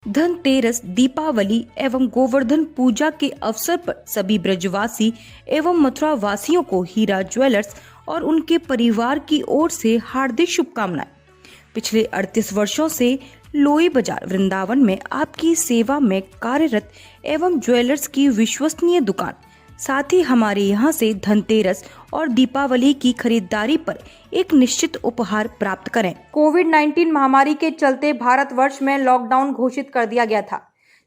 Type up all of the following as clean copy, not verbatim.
धनतेरस, दीपावली एवं गोवर्धन पूजा के अवसर पर सभी ब्रजवासी एवं मथुरा वासियों को हीरा ज्वेलर्स और उनके परिवार की ओर से हार्दिक शुभकामनाएं। पिछले 38 वर्षों से लोई बाजार वृंदावन में आपकी सेवा में कार्यरत एवं ज्वेलर्स की विश्वसनीय दुकान, साथ ही हमारे यहाँ से धनतेरस और दीपावली की खरीदारी पर एक निश्चित उपहार प्राप्त करें। कोविड-19 महामारी के चलते भारतवर्ष में लॉकडाउन घोषित कर दिया गया था,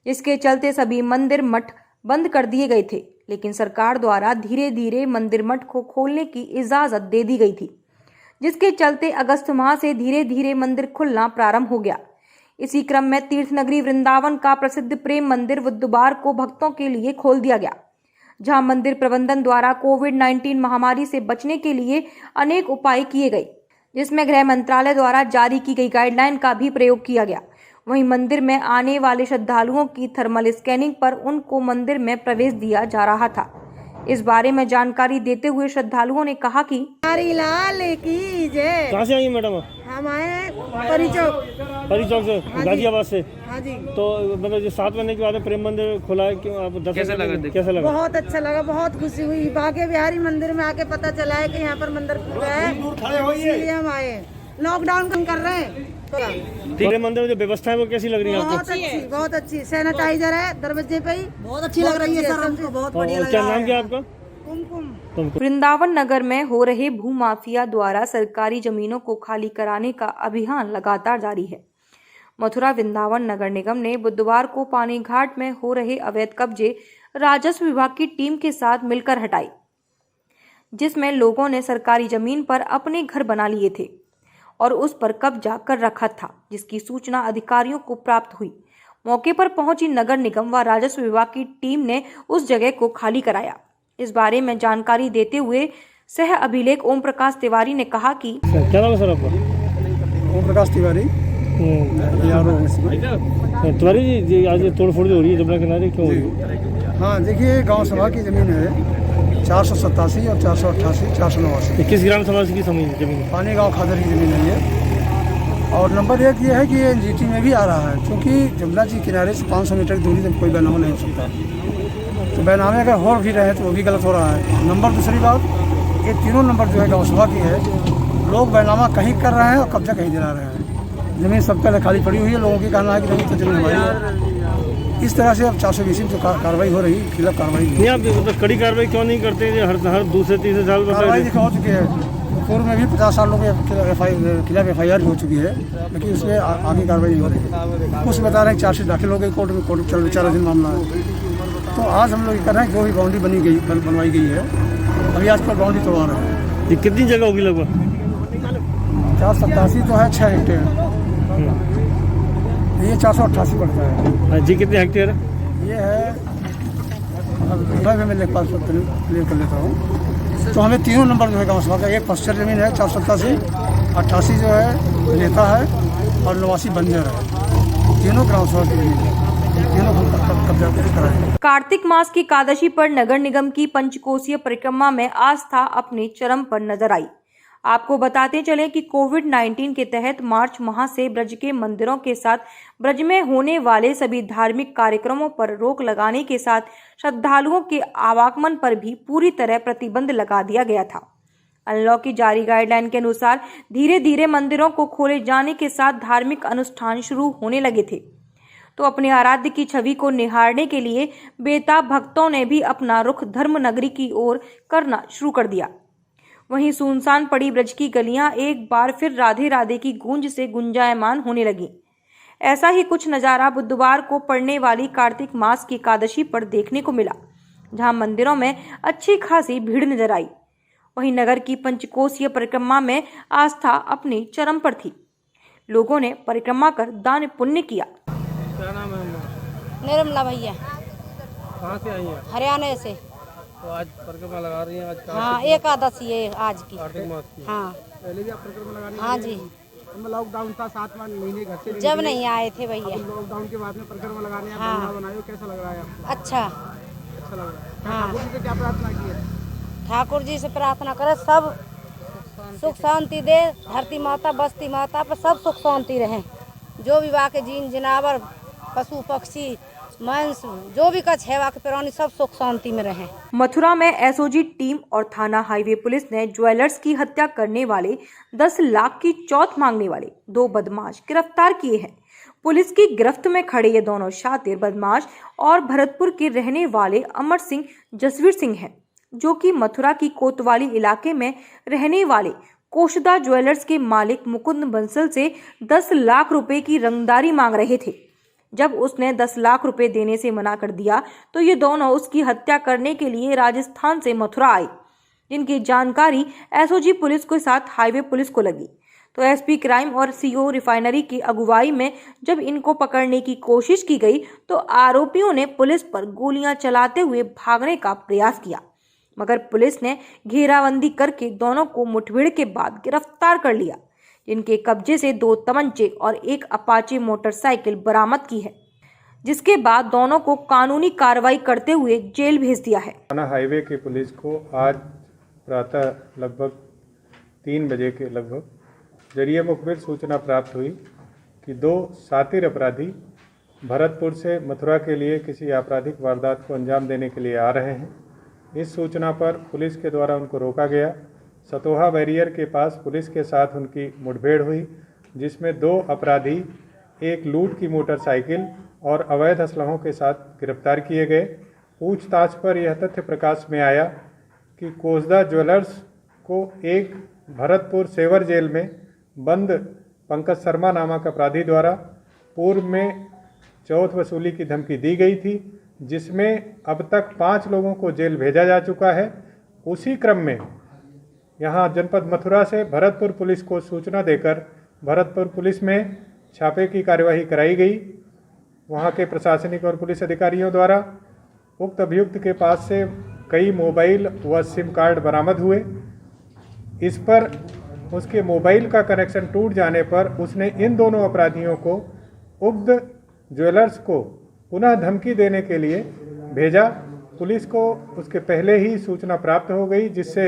जिसके चलते सभी मंदिर मठ बंद कर दिए गए थे। लेकिन सरकार द्वारा धीरे धीरे मंदिर मठ को खोलने की इजाजत दे दी गई थी, जिसके चलते अगस्त माह से धीरे धीरे मंदिर खुलना प्रारंभ हो गया। इसी क्रम में तीर्थ नगरी वृंदावन का प्रसिद्ध प्रेम मंदिर बुधवार को भक्तों के लिए खोल दिया गया, जहां मंदिर प्रबंधन द्वारा कोविड-19 महामारी से बचने के लिए अनेक उपाय किए गए, जिसमें गृह मंत्रालय द्वारा जारी की गई गाइडलाइन का भी प्रयोग किया गया। वहीं मंदिर में आने वाले श्रद्धालुओं की थर्मल स्कैनिंग पर उनको मंदिर में प्रवेश दिया जा रहा था। इस बारे में जानकारी देते हुए श्रद्धालुओं ने कहा कि लाल की जय। कहाँ से आई मैडम? हम आए परी चौक से, गाजियाबाद से। हाँ जी। तो मतलब जो 7 महीने के बाद प्रेम मंदिर खुला है, क्यों आप कैसा लगा? बहुत अच्छा लगा, बहुत खुशी हुई। बाके बिहारी मंदिर में आके पता चला है कि यहाँ पर मंदिर खुला है, इसलिए हम आए। लॉकडाउन कम कर रहे हैं। प्रेम मंदिर में जो व्यवस्था है वो कैसी लग रही है आपको? बहुत अच्छी। सैनिटाइजर है दरवाजे पे ही, बहुत अच्छी लग रही है सर, हमको बहुत बढ़िया लगा। क्या नाम क्या आपका? कुमकुम। वृंदावन नगर में हो रहे भूमाफिया द्वारा सरकारी जमीनों को खाली कराने का अभियान लगातार जारी है। मथुरा वृंदावन नगर निगम ने बुधवार को पानी घाट में हो रहे अवैध कब्जे राजस्व विभाग की टीम के साथ मिलकर हटाए, जिसमें लोगों ने सरकारी जमीन पर अपने घर बना लिए थे और उस पर कब्जा कर रखा था, जिसकी सूचना अधिकारियों को प्राप्त हुई। मौके पर पहुंची नगर निगम व राजस्व विभाग की टीम ने उस जगह को खाली कराया। इस बारे में जानकारी देते हुए सह अभिलेख ओम प्रकाश तिवारी ने कहा कि क्या नाम है सर आपका? ओम प्रकाश तिवारी। तिवारी जी, आज तोड़फोड़ हो रही है जमुना किनारे, क्यों हो रही है? हाँ देखिए, गांव सभा की ज़मीन है 487 और 488, 489। किस ग्राम समाज की जमीन? पानी गांव खादर की ज़मीन है ये। और नंबर 1 ये है कि ये एनजीटी में भी आ रहा है, क्योंकि जमुना जी किनारे से 500 मीटर की दूरी तक कोई बैनामा नहीं हो सकता। तो बैनामे अगर हो भी रहे तो वो भी गलत हो रहा है। नंबर दूसरी बात, ये तीनों नंबर जो है गाँव सभा की है, लोग बैनामा कहीं कर रहे हैं और कब्जा कहीं दिला रहे हैं। ज़मीन सब पहले खाली पड़ी हुई है, लोगों की कहना है कि नहीं तो ज़मीन हमारी है। इस तरह से अब 420 जो कार्रवाई हो रही है, खिलाफ कार्रवाई नहीं। आप मतलब कड़ी कार्रवाई क्यों नहीं करते? हर दूसरे तीसरे साल कार्रवाई हो चुकी है। पूर्व में भी 50 सालों के खिलाफ FIR हो चुकी है, लेकिन उसमें आगे कार्रवाई नहीं हो रही। कुछ बता रहे हैं चार्जशीट दाखिल हो गई कोर्ट में, कोर्ट चल 4 दिन मामला है। तो आज हम लोग कर रहे हैं, जो भी बाउंड्री बनवाई गई है, अभी आज पर बाउंड्री तोड़वा रहे हैं। ये कितनी जगह होगी लगभग? 487 तो है 6 हेक्टेयर, ये 488 पड़ता है। जी कितने हेक्टेयर है? ये है, अब मैं लेखपाल से क्लियर कर लेता हूँ। तो हमें तीनों नंबर जो है गाँव सभा का, एक पश्चर जमीन है 487, 88 जो है नेता है और 89 बंजर है। तीनों ग्राम सभा की जमीन है, तीनों कब्जा कराएंगे। कार्तिक मास की एकादशी पर नगर निगम की पंचकोसीय परिक्रमा में आस्था अपने चरम पर नजर आई। आपको बताते चलें कि कोविड-19 के तहत मार्च माह से ब्रज के मंदिरों के साथ ब्रज में होने वाले सभी धार्मिक कार्यक्रमों पर रोक लगाने के साथ श्रद्धालुओं के आवागमन पर भी पूरी तरह प्रतिबंध लगा दिया गया था। अनलॉक की जारी गाइडलाइन के अनुसार धीरे धीरे मंदिरों को खोले जाने के साथ धार्मिक अनुष्ठान शुरू होने लगे थे, तो अपने आराध्य की छवि को निहारने के लिए बेताब भक्तों ने भी अपना रुख धर्म नगरी की ओर करना शुरू कर दिया। वहीं सुनसान पड़ी ब्रज की गलियां एक बार फिर राधे राधे की गूंज से गुंजायमान होने लगी। ऐसा ही कुछ नजारा बुधवार को पड़ने वाली कार्तिक मास की एकादशी पर देखने को मिला, जहां मंदिरों में अच्छी खासी भीड़ नजर आई। वहीं नगर की पंचकोसीय परिक्रमा में आस्था अपने चरम पर थी। लोगों ने परिक्रमा कर दान पुण्य किया। क्या नाम है? निर्मला भैया। कहाँ से आई है? हरियाणा से। तो आज परिक्रमा लगा रही हैं? आज हाँ, एकादशी है आज की। कार्तिक मास की। हाँ, पहले भी आप परिक्रमा लगा रही हैं? हाँ जी। लॉकडाउन था, 7 महीने घर से जब नहीं आए थे भैया। लॉकडाउन के बाद में परिक्रमा लगाने हाँ। बनाए हो, कैसा लग रहा है आपको? अच्छा अच्छा लग रहा है। हाँ। ठाकुर जी से क्या प्रार्थना की है? ठाकुर जी से प्रार्थना करे सब सुख शांति दे, धरती माता बस्ती माता पर सब सुख शांति रहे। जो भी वाके जीन जनावर पशु पक्षी मांस जो भी कछ है वाके प्राणी सब सुख शांति में रहें। मथुरा में एसओजी टीम और थाना हाईवे पुलिस ने ज्वेलर्स की हत्या करने वाले 10 लाख की चौथ मांगने वाले 2 बदमाश गिरफ्तार किए हैं। पुलिस की गिरफ्त में खड़े ये दोनों शातिर बदमाश और भरतपुर के रहने वाले अमर सिंह जसवीर सिंह हैं, जो कि मथुरा की कोतवाली इलाके में रहने वाले कोषदा ज्वेलर्स के मालिक मुकुंद बंसल से 10 लाख रुपए की रंगदारी मांग रहे थे। जब उसने 10 लाख रुपए देने से मना कर दिया तो ये दोनों उसकी हत्या करने के लिए राजस्थान से मथुरा आए, जिनकी जानकारी एसओजी पुलिस के साथ हाईवे पुलिस को लगी। तो एसपी क्राइम और सीओ रिफाइनरी की अगुवाई में जब इनको पकड़ने की कोशिश की गई तो आरोपियों ने पुलिस पर गोलियां चलाते हुए भागने का प्रयास किया, मगर पुलिस ने घेराबंदी करके दोनों को मुठभेड़ के बाद गिरफ्तार कर लिया, जिनके कब्जे से 2 तमंचे और 1 अपाचे मोटरसाइकिल बरामद की है, जिसके बाद दोनों को कानूनी कार्रवाई करते हुए जेल भेज दिया है। थाना हाईवे की पुलिस को आज प्रातः लगभग 3 बजे के लगभग जरिए मुखबिर सूचना प्राप्त हुई कि 2 शातिर अपराधी भरतपुर से मथुरा के लिए किसी आपराधिक वारदात को अंजाम देने के लिए आ रहे हैं। इस सूचना पर पुलिस के द्वारा उनको रोका गया। सतोहा बैरियर के पास पुलिस के साथ उनकी मुठभेड़ हुई, जिसमें 2 अपराधी एक लूट की मोटरसाइकिल और अवैध असलहों के साथ गिरफ्तार किए गए। पूछताछ पर यह तथ्य प्रकाश में आया कि कोषदा ज्वेलर्स को एक भरतपुर सेवर जेल में बंद पंकज शर्मा नामक अपराधी द्वारा पूर्व में चौथ वसूली की धमकी दी गई थी, जिसमें अब तक 5 लोगों को जेल भेजा जा चुका है। उसी क्रम में यहां जनपद मथुरा से भरतपुर पुलिस को सूचना देकर भरतपुर पुलिस में छापे की कार्यवाही कराई गई। वहां के प्रशासनिक और पुलिस अधिकारियों द्वारा उक्त अभियुक्त के पास से कई मोबाइल व सिम कार्ड बरामद हुए। इस पर उसके मोबाइल का कनेक्शन टूट जाने पर उसने इन दोनों अपराधियों को उक्त ज्वेलर्स को पुनः धमकी देने के लिए भेजा। पुलिस को उसके पहले ही सूचना प्राप्त हो गई, जिससे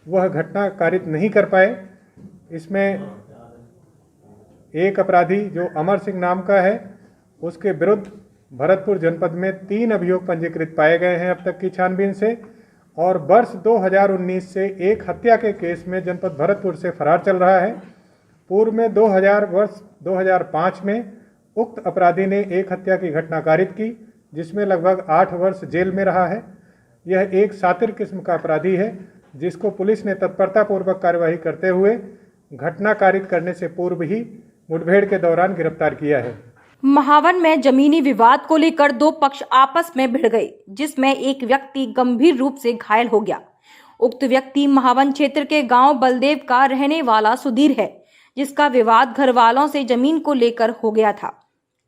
वह घटना कारित नहीं कर पाए। इसमें एक अपराधी जो अमर सिंह नाम का है, उसके विरुद्ध भरतपुर जनपद में 3 अभियोग पंजीकृत पाए गए हैं अब तक की छानबीन से, और वर्ष 2019 से एक हत्या के केस में जनपद भरतपुर से फरार चल रहा है। पूर्व में वर्ष 2005 में उक्त अपराधी ने एक हत्या की घटना कारित की, जिसमें लगभग 8 वर्ष जेल में रहा है। यह एक शातिर किस्म का अपराधी है, जिसको पुलिस ने तत्परतापूर्वक कार्यवाही करते हुए घटना कारित करने से पूर्व ही मुठभेड़ के दौरान गिरफ्तार किया है। महावन में जमीनी विवाद को लेकर 2 पक्ष आपस में भिड़ गए, जिसमें एक व्यक्ति गंभीर रूप से घायल हो गया। उक्त व्यक्ति महावन क्षेत्र के गांव बलदेव का रहने वाला सुधीर है, जिसका विवाद घर वालों से जमीन को लेकर हो गया था,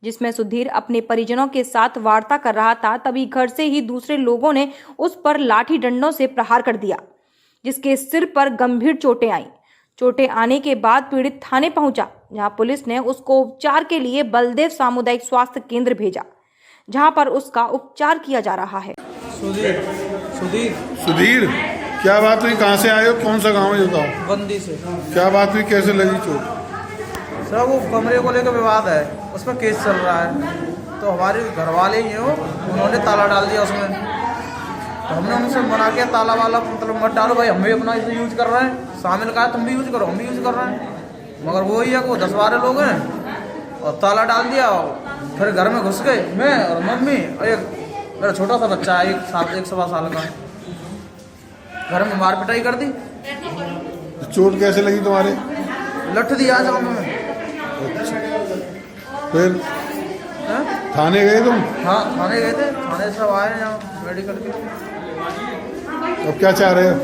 जिसमें सुधीर अपने परिजनों के साथ वार्ता कर रहा था। तभी घर से ही दूसरे लोगों ने उस पर लाठी डंडों से प्रहार कर दिया, जिसके सिर पर गंभीर चोटें आईं। चोटें आने के बाद पीड़ित थाने पहुंचा, जहां पुलिस ने उसको उपचार के लिए बलदेव सामुदायिक स्वास्थ्य केंद्र भेजा, जहां पर उसका उपचार किया जा रहा है। सुधीर, क्या बात हुई? कहाँ से आए हो? कौन सा गांव है? बताओ। बंदी से। क्या बात हुई? कैसे लगी चोट? सर वो कमरे को लेकर विवाद है, उस पर केस चल रहा है। तो हमारे घर वाले ही हो, उन्होंने ताला डाल दिया उसमें। तो हमने उनसे मना किया ताला वाला मतलब मत डालो भाई, हम भी अपना इसे यूज कर रहे हैं। शामिल कहा तुम भी यूज करो, हम भी यूज कर रहे हैं। मगर वो ही है वो 10-12 लोग हैं और ताला डाल दिया। फिर घर में घुस गए, मैं और मम्मी और एक मेरा छोटा सा बच्चा है 1-1.25 साल का। घर में मार पिटाई कर दी। चोट कैसे लगी तुम्हारे? लठ दिया जब में। फिर थाने गए तुम? हाँ थाने गए थे, थाने सब आए यहाँ मेडिकल के। अब क्या चाह रहे हो?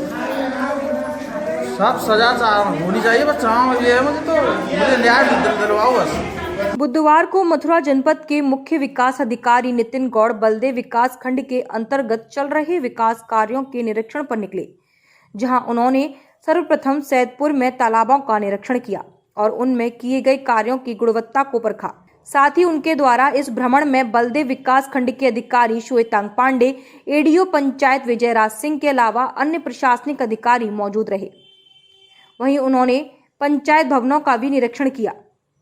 सब सजा होनी चाहिए, बस ये है मुझे न्याय दिलवाओ बस। बुधवार को मथुरा जनपद के मुख्य विकास अधिकारी नितिन गौड़ बलदेव विकास खंड के अंतर्गत चल रहे विकास कार्यों के निरीक्षण पर निकले, जहां उन्होंने सर्वप्रथम सैदपुर में तालाबों का निरीक्षण किया और उनमें किए गए कार्यों की गुणवत्ता को परखा। साथ ही उनके द्वारा इस भ्रमण में बलदेव विकास खंड के अधिकारी श्वेतांग पांडे, एडीओ पंचायत विजयराज सिंह के अलावा अन्य प्रशासनिक अधिकारी मौजूद रहे। वहीं उन्होंने पंचायत भवनों का भी निरीक्षण किया,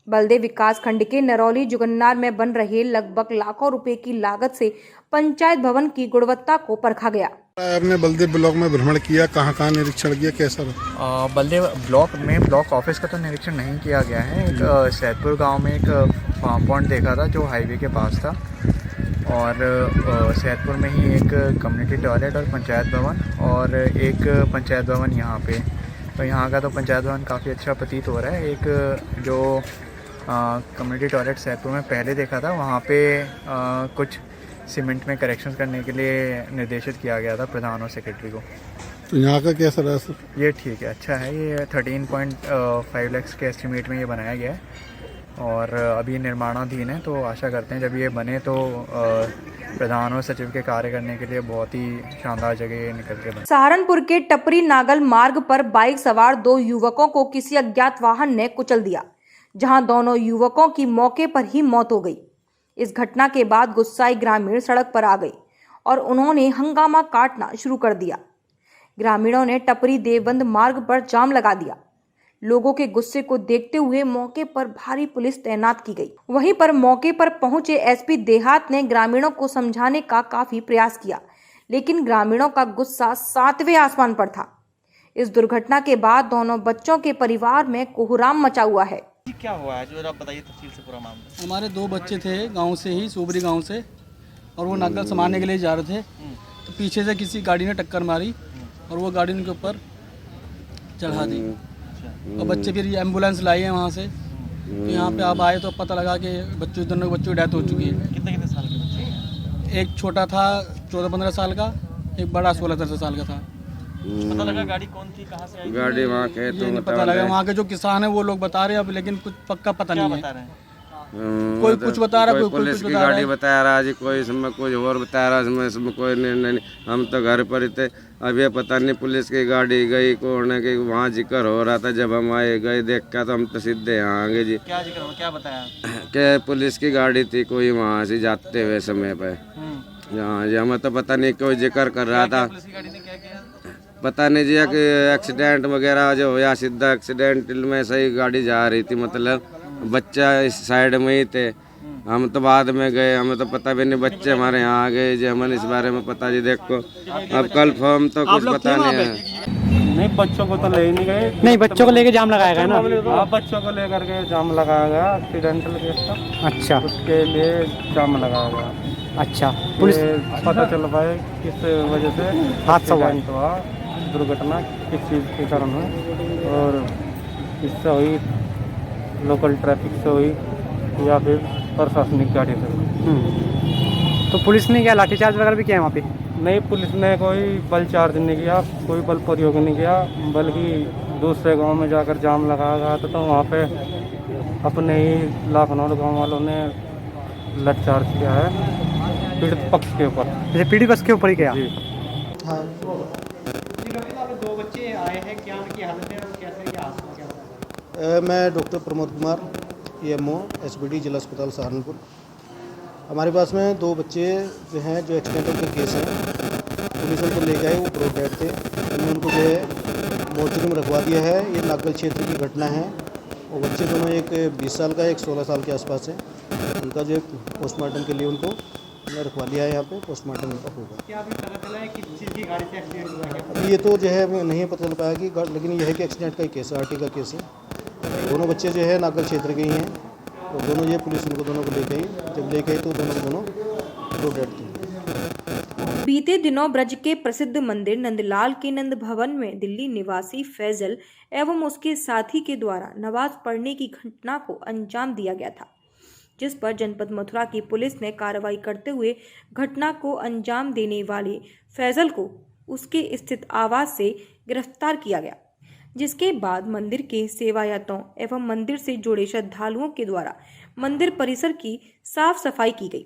बलदेव विकास खंड के नरौली जुगन्नार में बन रहे लगभग लाखों रुपए की लागत से पंचायत भवन की गुणवत्ता को परखा गया। आपने बलदेव ब्लॉक में भ्रमण किया, कहाँ कहाँ निरीक्षण किया, कैसा रहा? बलदेव ब्लॉक में ब्लॉक ऑफिस का तो निरीक्षण नहीं किया गया है। एक सैदपुर गांव में एक फार्म पॉइंट देखा था जो हाईवे के पास था, और सैदपुर में ही एक कम्युनिटी टॉयलेट और पंचायत भवन, और एक पंचायत भवन यहाँ पे। तो यहाँ का तो पंचायत भवन काफ़ी अच्छा प्रतीत हो रहा है। एक जो कम्युनिटी टॉयलेट सैदपुर में पहले देखा था, वहाँ पे कुछ सीमेंट में करेक्शंस करने के लिए निर्देशित किया गया था प्रधान और सेक्रेटरी को। तो यहाँ का कैसा रहा सर? ये ठीक है, अच्छा है। ये 13.5 लाख के एस्टिमेट में ये बनाया गया है, और अभी निर्माणाधीन है। तो आशा करते हैं जब ये बने तो प्रधान और सचिव के कार्य करने के लिए बहुत ही शानदार जगह ये निकल के बने। सहारनपुर के टपरी नागल मार्ग पर बाइक सवार 2 युवकों को किसी अज्ञात वाहन ने कुचल दिया, जहां दोनों युवकों की मौके पर ही मौत हो गई। इस घटना के बाद गुस्साए ग्रामीण सड़क पर आ गए और उन्होंने हंगामा काटना शुरू कर दिया। ग्रामीणों ने टपरी देवबंद मार्ग पर जाम लगा दिया। लोगों के गुस्से को देखते हुए मौके पर भारी पुलिस तैनात की गई। वहीं पर मौके पर पहुंचे एसपी देहात ने ग्रामीणों को समझाने का काफी प्रयास किया, लेकिन ग्रामीणों का गुस्सा 7वें आसमान पर था। इस दुर्घटना के बाद दोनों बच्चों के परिवार में कोहराम मचा हुआ है। क्या हुआ है जो आप बताइए तफसील से पूरा मामला। हमारे 2 बच्चे थे गांव से ही, सोबरी गांव से, और वो नागल समाने के लिए जा रहे थे। तो पीछे से किसी गाड़ी ने टक्कर मारी और वो गाड़ी उनके ऊपर चढ़ा दी। और बच्चे फिर ये एम्बुलेंस लाई है वहाँ से। तो यहाँ पे आप आए तो पता लगा कि दोनों बच्चों की डेथ हो चुकी है। कितने साल के बच्चे? एक छोटा था 14-15 साल का, एक बड़ा 16-17 साल का था। पता लगा गाड़ी कौन थी, कहाँ से आई? गाड़ी वहाँ के ये नहीं पता लगा। वहाँ के जो किसान है वो लोग बता रहे हैं अब, लेकिन कुछ पक्का पता नहीं है। बता रहे हैं? कोई कुछ बता रहा है, कोई पुलिस कुछ की बता रहा गाड़ी है। बता रहा है जी, कोई इसमें कुछ और बता रहा है, इसमें कोई नहीं। हम तो घर पर ही थे। अब ये पता नहीं पुलिस की गाड़ी गई कौन है कि वहाँ जिक्र हो रहा था। जब हम आए गए देख के तो हम तो सीधे यहाँ आ गए जी। क्या जिक्र हुआ, क्या बताया? कि पुलिस की गाड़ी थी कोई वहाँ से जाते हुए समय पे। हाँ जी, हमें तो पता नहीं कोई जिक्र कर रहा था। पुलिस की गाड़ी ने क्या किया? पता नहीं जी कि एक्सीडेंट वगैरह जो हुआ, सीधा एक्सीडेंट में सही गाड़ी जा रही थी, मतलब बच्चा इस साइड में ही थे। हम तो बाद में गए, हमें तो पता भी नहीं। बच्चे हमारे यहाँ आ गए जी, हमें इस बारे में पता जी। देखो अब कल फॉर्म तो कुछ पता नहीं है। नहीं, बच्चों को तो ले नहीं गए। नहीं, बच्चों को लेके जाम लगाया गया ना। हाँ, बच्चों को लेकर के जाम लगाया गया एक्सीडेंटल केस का। अच्छा, उसके लिए जाम लगाया गया। अच्छा। पुलिस पता चल पाए किस वजह से हादसा हुआ, दुर्घटना किस चीज़ के कारण हुई, और इससे हुई लोकल ट्रैफिक से हुई या फिर प्रशासनिक गाड़ी से हुई। तो पुलिस ने क्या लाठीचार्ज वगैरह भी किया वहाँ पे? नहीं, पुलिस ने कोई बल चार्ज नहीं किया, कोई बल प्रयोग नहीं किया, बल्कि दूसरे गांव में जाकर जाम लगाया गया था। तो वहाँ पे अपने ही लाखनौर गांव वालों ने लाठीचार्ज किया है पीड़ित पक्ष के ऊपर। जैसे पीड़ित पक्ष के ऊपर ही किया? जी। हाँ। 2 बच्चे आए हैं, क्या उनकी हालत है और कैसे ये हादसा क्या? मैं doctor Pramod Kumar, PMO SBD जिला अस्पताल सहारनपुर। हमारे पास में 2 बच्चे जो हैं जो एक्सीडेंटल के केस हैं, पुलिस उनको ले गए, वो प्रो डेड थे। हमने उनको जो है मोर्चरी में रखवा दिया है। ये नागल क्षेत्र की घटना है। वो बच्चे दोनों, एक 20 साल का, एक 16 साल के आसपास है। उनका जो पोस्टमार्टम के लिए उनको हमने रखवा लिया है। यहाँ पे पोस्टमार्टम उनका होगा। क्या अभी पता चला है किस चीज़ की गाड़ी से एक्सीडेंट हुआ है? अभी ये तो जो है हमें नहीं पता चल पाया कि, लेकिन यह है कि एक्सीडेंट का ही केस है, RT का केस है। दोनों बच्चे जो है नागल क्षेत्र के ही हैं। तो दोनों ये पुलिस उनको दोनों को ले गई। जब ले गई तो दोनों प्रो डेड थे। बीते दिनों ब्रज के प्रसिद्ध मंदिर नंदलाल के नंद भवन में दिल्ली निवासी फैजल एवं उसके साथी के द्वारा नमाज पढ़ने की घटना को अंजाम दिया गया था, जिस पर जनपद मथुरा की पुलिस ने कार्रवाई करते हुए घटना को अंजाम देने वाले फैजल को उसके स्थित आवास से गिरफ्तार किया गया, जिसके बाद मंदिर के सेवायतों एवं मंदिर से जुड़े श्रद्धालुओं के द्वारा मंदिर परिसर की साफ सफाई की गई।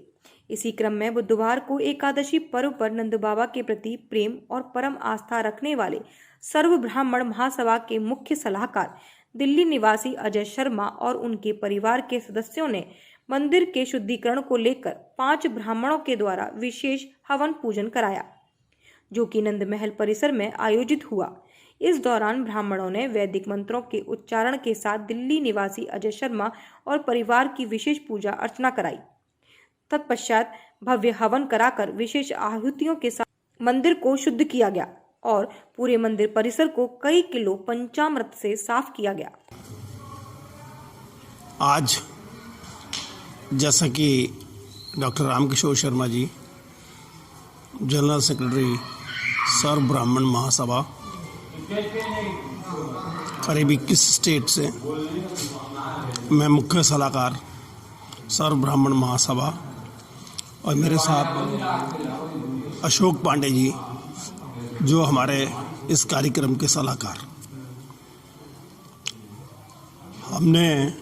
इसी क्रम में बुधवार को एकादशी पर्व पर नंद बाबा के प्रति प्रेम और परम आस्था रखने वाले सर्व ब्राह्मण महासभा के मुख्य सलाहकार दिल्ली निवासी अजय शर्मा और उनके परिवार के सदस्यों ने मंदिर के शुद्धिकरण को लेकर 5 ब्राह्मणों के द्वारा विशेष हवन पूजन कराया, जो कि नंद महल परिसर में आयोजित हुआ। इस दौरान ब्राह्मणों ने वैदिक मंत्रों के उच्चारण के साथ दिल्ली निवासी अजय शर्मा और परिवार की विशेष पूजा अर्चना कराई। तत्पश्चात भव्य हवन कराकर विशेष आहुतियों के साथ मंदिर को शुद्ध किया गया और पूरे मंदिर परिसर को कई किलो पंचामृत से साफ किया गया। आज जैसा कि doctor Ramkishore Sharma ji, general secretary सर्व ब्राह्मण महासभा, करीब 21 स्टेट से, मैं मुख्य सलाहकार सर्व ब्राह्मण महासभा, और मेरे साथ अशोक पांडे जी जो हमारे इस कार्यक्रम के सलाहकार। हमने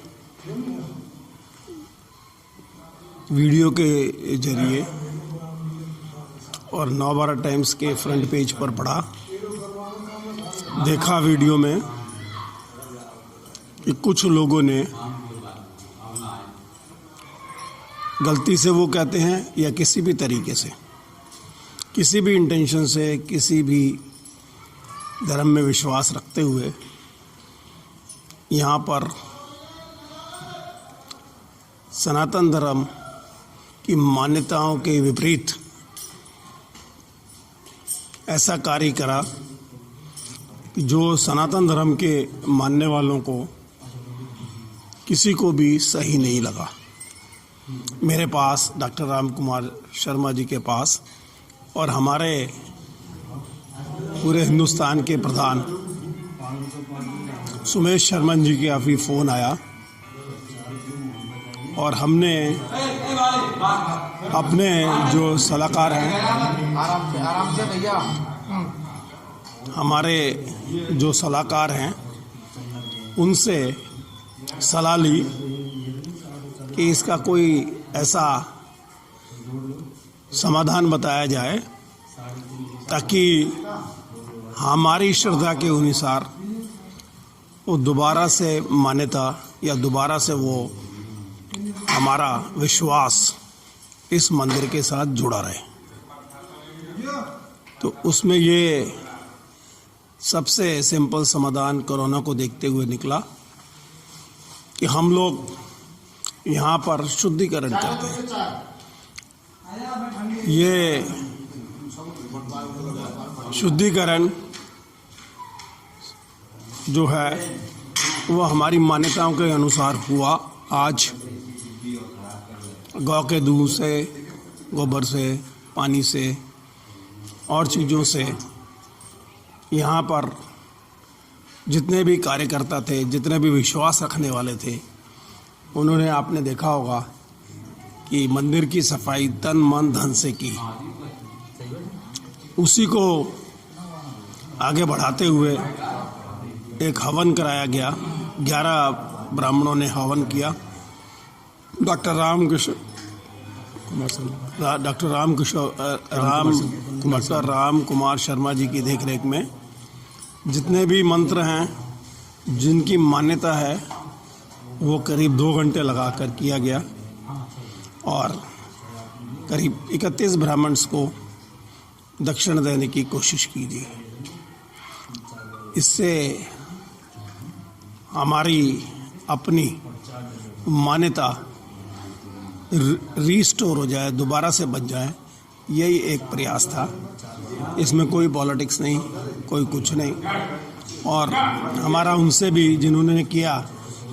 वीडियो के जरिए और नवभारत टाइम्स के फ्रंट पेज पर पढ़ा, देखा वीडियो में कि कुछ लोगों ने गलती से, वो कहते हैं, या किसी भी तरीके से, किसी भी इंटेंशन से, किसी भी धर्म में विश्वास रखते हुए यहाँ पर सनातन धर्म की मान्यताओं के विपरीत ऐसा कार्य करा कि जो सनातन धर्म के मानने वालों को किसी को भी सही नहीं लगा। मेरे पास, डॉक्टर राम कुमार शर्मा जी के पास और हमारे पूरे हिंदुस्तान के प्रधान सुमेश शर्मा जी के काफ़ी फ़ोन आया और हमने अपने जो सलाहकार हैं, आराम से भैया, हमारे जो सलाहकार हैं, उनसे सलाह ली कि इसका कोई ऐसा समाधान बताया जाए ताकि हमारी श्रद्धा के अनुसार वो दोबारा से मान्यता या दोबारा से वो हमारा विश्वास इस मंदिर के साथ जुड़ा रहे। तो उसमें ये सबसे सिंपल समाधान कोरोना को देखते हुए निकला कि हम लोग यहाँ पर शुद्धिकरण करते हैं। ये शुद्धिकरण जो है वो हमारी मान्यताओं के अनुसार हुआ। आज गौ के दूध से, गोबर से, पानी से और चीज़ों से यहाँ पर जितने भी कार्यकर्ता थे, जितने भी विश्वास रखने वाले थे, उन्होंने, आपने देखा होगा कि मंदिर की सफाई तन मन धन से की। उसी को आगे बढ़ाते हुए एक हवन कराया गया। 11 ब्राह्मणों ने हवन किया। डॉक्टर राम कुमार शर्मा जी की देखरेख में जितने भी मंत्र हैं, जिनकी मान्यता है, वो करीब 2 घंटे लगाकर किया गया और करीब 31 ब्राह्मण्स को दक्षिण देने की कोशिश की गई। इससे हमारी अपनी मान्यता रीस्टोर हो जाए, दोबारा से बन जाए, यही एक प्रयास था। इसमें कोई पॉलिटिक्स नहीं, कोई कुछ नहीं, और हमारा उनसे भी जिन्होंने किया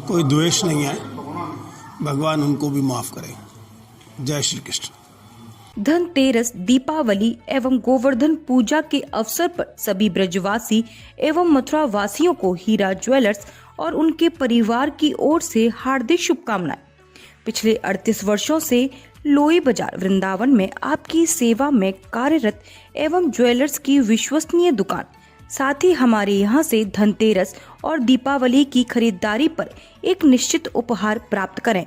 कोई द्वेष नहीं है। भगवान उनको भी माफ़ करे। जय श्री कृष्ण। धनतेरस, दीपावली एवं गोवर्धन पूजा के अवसर पर सभी ब्रजवासी एवं मथुरा वासियों को हीरा ज्वेलर्स और उनके परिवार की ओर से हार्दिक शुभकामनाएं। पिछले 38 वर्षों से लोई बाजार वृंदावन में आपकी सेवा में कार्यरत एवं ज्वेलर्स की विश्वसनीय दुकान, साथ ही हमारे यहाँ से धनतेरस और दीपावली की खरीदारी पर एक निश्चित उपहार प्राप्त करें।